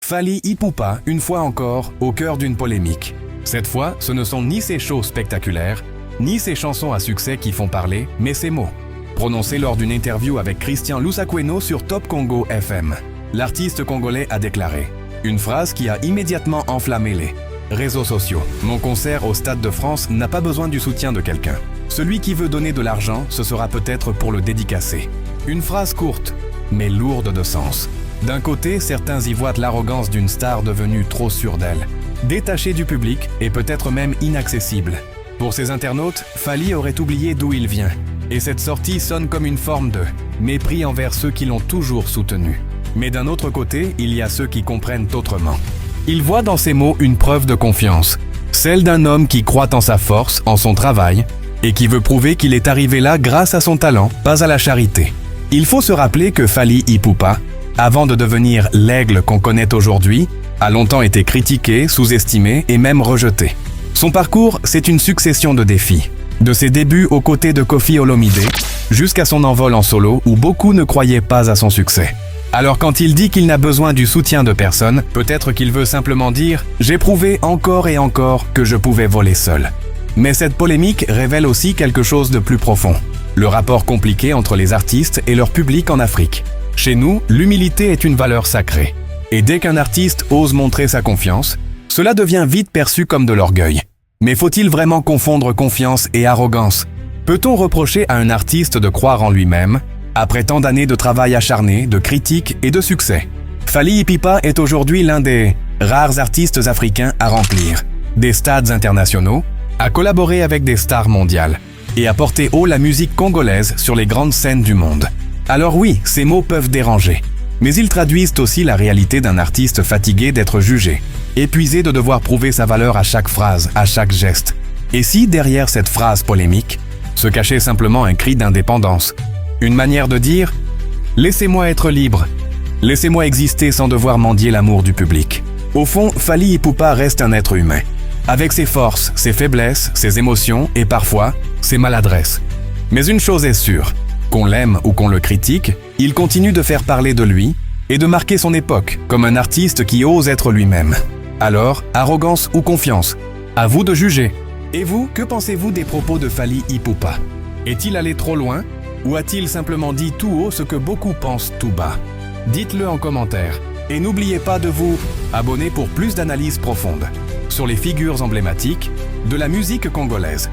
Fally Ipupa, une fois encore, au cœur d'une polémique. Cette fois, ce ne sont ni ses shows spectaculaires, ni ses chansons à succès qui font parler, mais ses mots. Prononcés lors d'une interview avec Christian Lusakweno sur Top Congo FM. L'artiste congolais a déclaré une phrase qui a immédiatement enflammé les réseaux sociaux. Mon concert au Stade de France n'a pas besoin du soutien de quelqu'un. Celui qui veut donner de l'argent, ce sera peut-être pour le dédicacer. Une phrase courte, mais lourde de sens. D'un côté, certains y voient l'arrogance d'une star devenue trop sûre d'elle, détachée du public et peut-être même inaccessible. Pour ses internautes, Fally aurait oublié d'où il vient. Et cette sortie sonne comme une forme de mépris envers ceux qui l'ont toujours soutenu. Mais d'un autre côté, il y a ceux qui comprennent autrement. Ils voient dans ces mots une preuve de confiance, celle d'un homme qui croit en sa force, en son travail, et qui veut prouver qu'il est arrivé là grâce à son talent, pas à la charité. Il faut se rappeler que Fally Ipupa, avant de devenir l'aigle qu'on connaît aujourd'hui, a longtemps été critiqué, sous-estimé et même rejeté. Son parcours, c'est une succession de défis. De ses débuts aux côtés de Koffi Olomide, jusqu'à son envol en solo où beaucoup ne croyaient pas à son succès. Alors quand il dit qu'il n'a besoin du soutien de personne, peut-être qu'il veut simplement dire « J'ai prouvé encore et encore que je pouvais voler seul ». Mais cette polémique révèle aussi quelque chose de plus profond. Le rapport compliqué entre les artistes et leur public en Afrique. Chez nous, l'humilité est une valeur sacrée. Et dès qu'un artiste ose montrer sa confiance, cela devient vite perçu comme de l'orgueil. Mais faut-il vraiment confondre confiance et arrogance? Peut-on reprocher à un artiste de croire en lui-même, après tant d'années de travail acharné, de critiques et de succès? Fally Ipupa est aujourd'hui l'un des rares artistes africains à remplir des stades internationaux, à collaborer avec des stars mondiales et à porter haut la musique congolaise sur les grandes scènes du monde. Alors oui, ces mots peuvent déranger, mais ils traduisent aussi la réalité d'un artiste fatigué d'être jugé, épuisé de devoir prouver sa valeur à chaque phrase, à chaque geste. Et si derrière cette phrase polémique se cachait simplement un cri d'indépendance, une manière de dire « Laissez-moi être libre, laissez-moi exister sans devoir mendier l'amour du public ». Au fond, Fally Ipupa reste un être humain, avec ses forces, ses faiblesses, ses émotions et parfois ses maladresses. Mais une chose est sûre, qu'on l'aime ou qu'on le critique, il continue de faire parler de lui et de marquer son époque comme un artiste qui ose être lui-même. Alors, arrogance ou confiance? À vous de juger. Et vous, que pensez-vous des propos de Fally Ipupa? Est-il allé trop loin? Ou a-t-il simplement dit tout haut ce que beaucoup pensent tout bas? Dites-le en commentaire. Et n'oubliez pas de vous abonner pour plus d'analyses profondes sur les figures emblématiques de la musique congolaise.